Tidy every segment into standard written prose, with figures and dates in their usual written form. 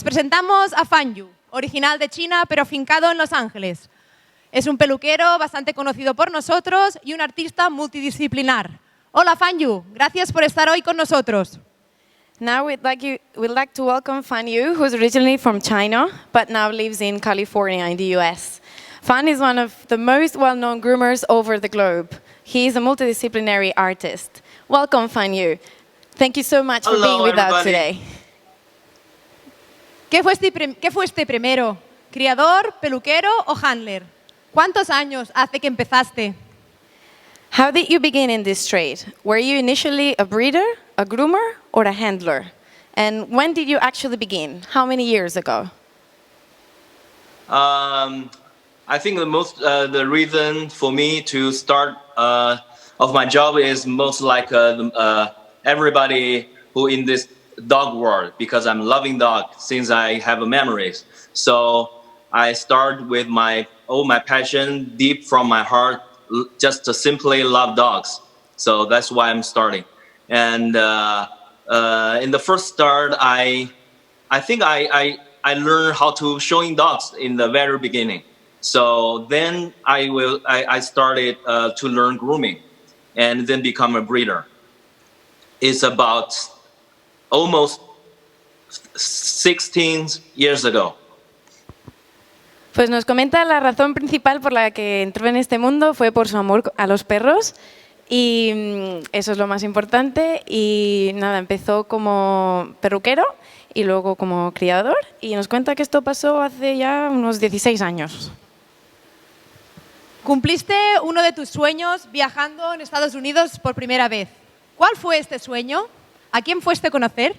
os presentamos a 𝓐𝓻𝓽𝓻𝓲𝓷𝓰, original de China pero afincado en Los Ángeles. Es un peluquero bastante conocido por nosotros y un artista multidisciplinar. Hola 𝓐𝓻𝓽𝓻, gracias por estar hoy con nosotros. Now we'd like to welcome 𝓐𝓻𝓽𝓻, who's originally from China, but now lives in California in the US. 𝓐𝓻 is one of the most well-known groomers over the globe. He is a multidisciplinary artist. Welcome, 𝓐𝓻𝓽𝓻. Thank you so much for being with us today. ¿Qué fuiste primero? ¿Criador, peluquero o handler? ¿Cuántos años hace que empezaste? How did you begin in this trade? Were you initially a breeder, a groomer, or a handler? And when did you actually begin? How many years ago? I think the reason for me to start of my job is most like everybody who in this dog world, because I'm loving dog since I have memories. So I start with all my passion deep from my heart, just to simply love dogs. So that's why I'm starting. And in the first start, I think I learned how to showing dogs in the very beginning. So then I started to learn grooming, and then become a breeder. It's about almost 16 years ago. Pues nos comenta la razón principal por la que entró en este mundo fue por su amor a los perros, y eso es lo más importante. Y nada, empezó como peluquero y luego como criador, y nos cuenta que esto pasó hace ya unos 16 años. Cumpliste uno de tus sueños viajando en Estados Unidos por primera vez. ¿Cuál fue este sueño? ¿A quién fuiste a conocer?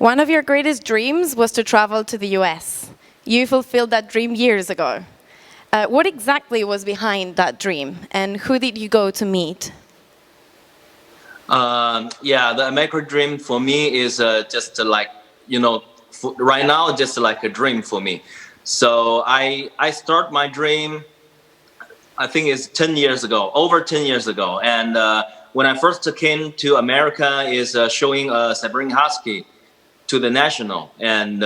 One of your greatest dreams was to travel to the US. You fulfilled that dream years ago. What exactly was behind that dream, and who did you go to meet? Yeah, the American dream for me is just like, right now, just like a dream for me. So I start my dream, I think it's 10 years ago, over 10 years ago. And when I first came to America is showing a Siberian Husky to the national. And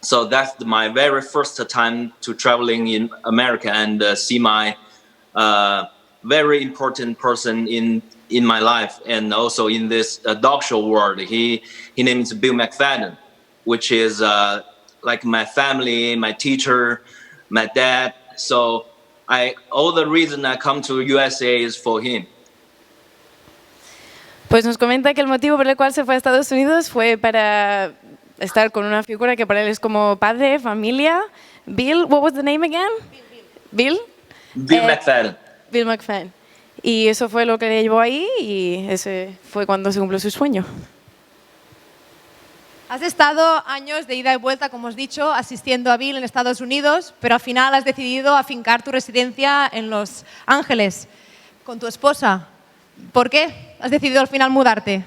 so that's my very first time to traveling in America and see my very important person in my life, and also in this dog show world. His name is Bill McFadden, which is like my family, my teacher, my dad. So all the reason I come to USA is for him. Pues nos comenta que el motivo por el cual se fue a Estados Unidos fue para estar con una figura que para él es como padre, familia. Bill, what was the name again? Bill McFadden. Bill McFadden. Y eso fue lo que le llevó ahí, y ese fue cuando se cumplió su sueño. Has estado años de ida y vuelta, como os he dicho, asistiendo a Bill en Estados Unidos, pero al final has decidido afincar tu residencia en Los Ángeles con tu esposa. ¿Por qué has decidido al final mudarte?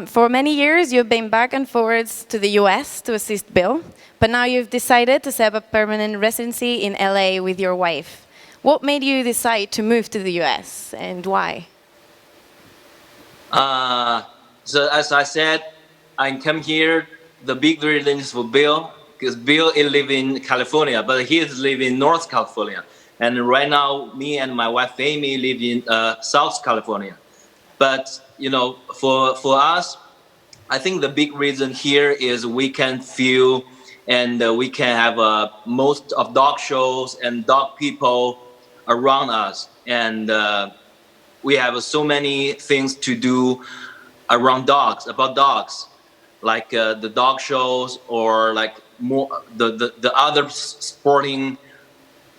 For many years, you've been back and forwards to the US to assist Bill, but now you've decided to set up a permanent residency in LA with your wife. What made you decide to move to the US, and why? So as I said, I come here, the big reason is for Bill, because Bill is living in California, but he is living in North California. And right now, me and my wife Amy live in South California. But, for us, I think the big reason here is we can feel and we can have most of dog shows and dog people around us. And we have so many things to do around dogs, about dogs, like the dog shows or like more the other sporting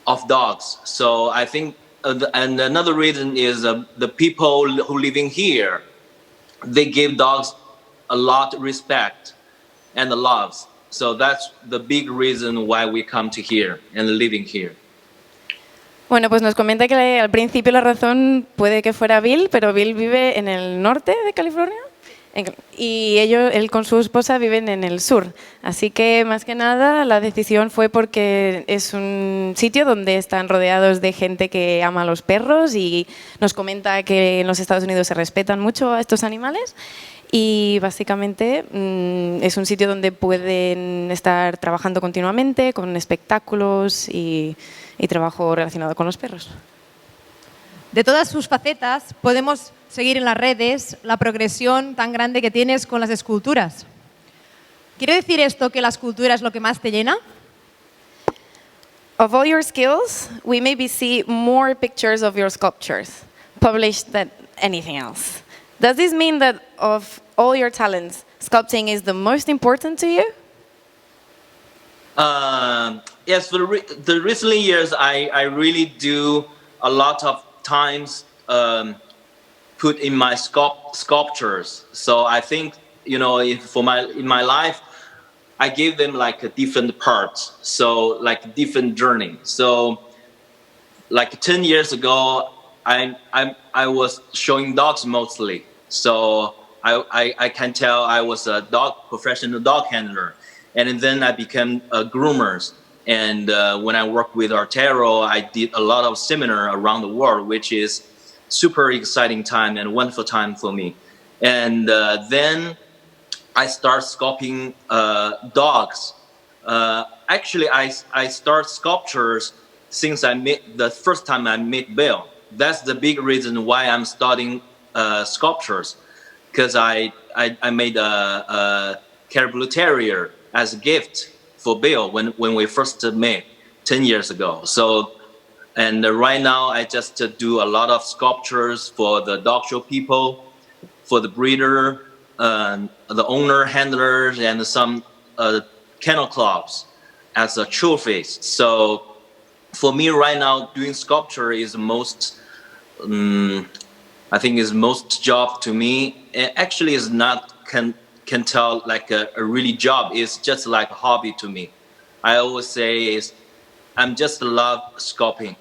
of dogs. So I think, and another reason is the people who living here, they give dogs a lot of respect and love. So that's the big reason why we come to here and living here. Bueno, pues nos comenta que al principio la razón puede que fuera Bill, pero Bill vive en el norte de California, Y él con su esposa viven en el sur. Así que, más que nada, la decisión fue porque es un sitio donde están rodeados de gente que ama a los perros y nos comenta que en los Estados Unidos se respetan mucho a estos animales. Y básicamente es un sitio donde pueden estar trabajando continuamente con espectáculos y trabajo relacionado con los perros. De todas sus facetas, podemos seguir en las redes la progresión tan grande que tienes con las esculturas. ¿Quiere decir esto que la escultura es lo que más te llena? Of all your skills, we maybe see more pictures of your sculptures published than anything else. Does this mean that of all your talents, sculpting is the most important to you? Yes, for the recent years, I really do a lot of times put in my sculptures. So I think, you know, in my life, I gave them like a different parts, so like different journey. So like 10 years ago, I was showing dogs mostly. So I can tell I was a professional dog handler. And then I became a groomer. And when I worked with Artero, I did a lot of seminar around the world, which is super exciting time and wonderful time for me. And then I start sculpting dogs. Actually, I start sculptures since the first time I met Bill. That's the big reason why I'm starting sculptures, because I made a Caribou Terrier as a gift for Bill when we first met 10 years ago. So, and right now I just do a lot of sculptures for the dog show people, for the breeder, the owner, handlers, and some kennel clubs as a trophies. So for me right now, doing sculpture is most, I think is most job to me. It actually is not, can tell like a really job. It's just like a hobby to me. I always say is I'm just love sculpting.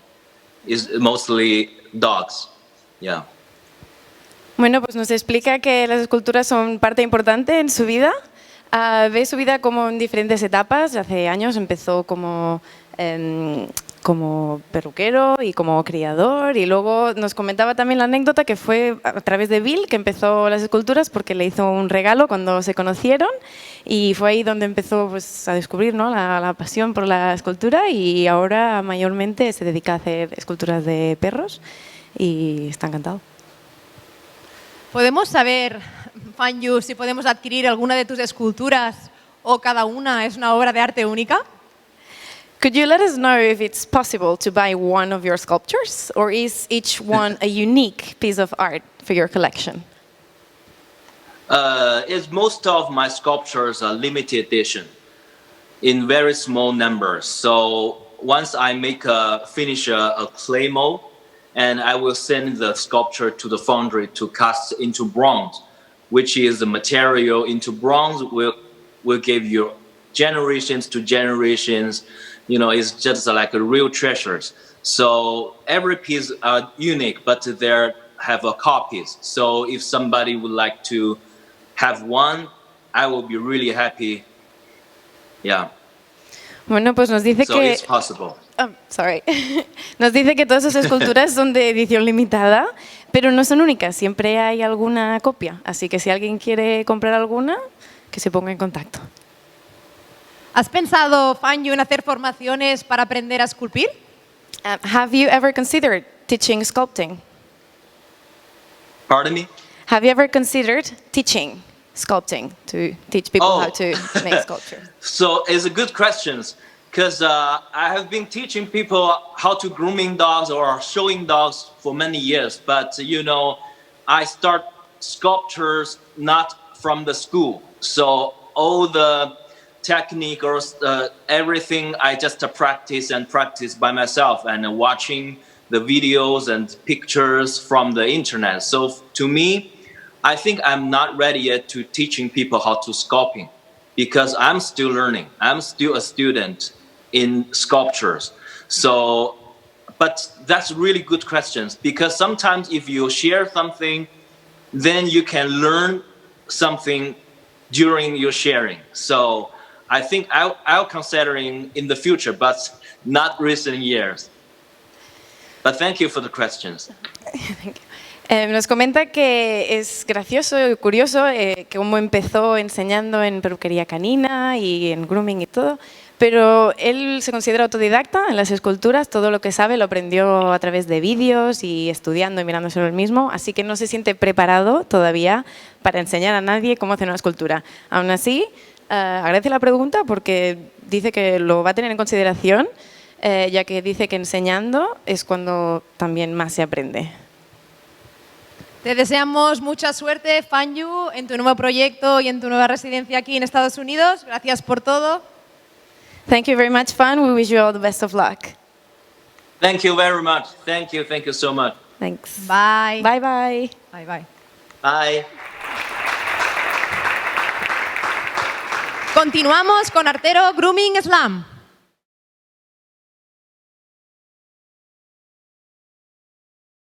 It's mostly dogs. Yeah. Bueno, pues nos explica que las esculturas son parte importante en su vida. Ve su vida como en diferentes etapas. Hace años empezó como peluquero y como criador, y luego nos comentaba también la anécdota que fue a través de Bill que empezó las esculturas porque le hizo un regalo cuando se conocieron, y fue ahí donde empezó pues, a descubrir, ¿no?, la pasión por la escultura, y ahora mayormente se dedica a hacer esculturas de perros y está encantado. ¿Podemos saber, Fanyu, si podemos adquirir alguna de tus esculturas o cada una es una obra de arte única? Could you let us know if it's possible to buy one of your sculptures, or is each one a unique piece of art for your collection? Most of my sculptures are limited edition in very small numbers. So once I finish a clay mold, and I will send the sculpture to the foundry to cast into bronze, which is the material into bronze will give you generations to generations. You know, it's just like a real treasures. So every piece are unique, but they have a copies. So if somebody would like to have one, I will be really happy. Yeah. Bueno, pues nos dice so it's possible. Sorry. Nos dice que todas esas esculturas son de edición limitada, pero no son únicas, siempre hay alguna copia. Así que si alguien quiere comprar alguna, que se ponga en contacto. ¿Has pensado, Fanyu, en hacer formaciones para aprender a esculpir? Have you ever considered teaching sculpting? Pardon me? Have you ever considered teaching sculpting to teach people how to make sculpture? So it's a good question, because I have been teaching people how to grooming dogs or showing dogs for many years. But, you know, I start sculptures not from the school. So all the technique or everything I just practice by myself and watching the videos and pictures from the internet. So to me, I think I'm not ready yet to teaching people how to sculpting, because I'm still learning. I'm still a student in sculptures. So, but that's really good questions, because sometimes if you share something, then you can learn something during your sharing. So I think I'll consider in the future, but not recent years. But thank you for the questions. Nos comenta que es gracioso y curioso cómo empezó enseñando en peluquería canina y en grooming y todo, pero él se considera autodidacta en las esculturas, todo lo que sabe lo aprendió a través de vídeos y estudiando y mirándoselo él mismo, así que no se siente preparado todavía para enseñar a nadie cómo hacer una escultura. Aún así, agradece la pregunta porque dice que lo va a tener en consideración, ya que dice que enseñando es cuando también más se aprende. Te deseamos mucha suerte, 𝓐𝓻𝓽𝓮, en tu nuevo proyecto y en tu nueva residencia aquí en Estados Unidos. Gracias por todo. Thank you very much, 𝓐𝓻. We wish you all the best of luck. Thank you very much. Thank you so much. Thanks. Bye. Bye, bye. Bye, bye. Bye. Continuamos con Artero Grooming Slam.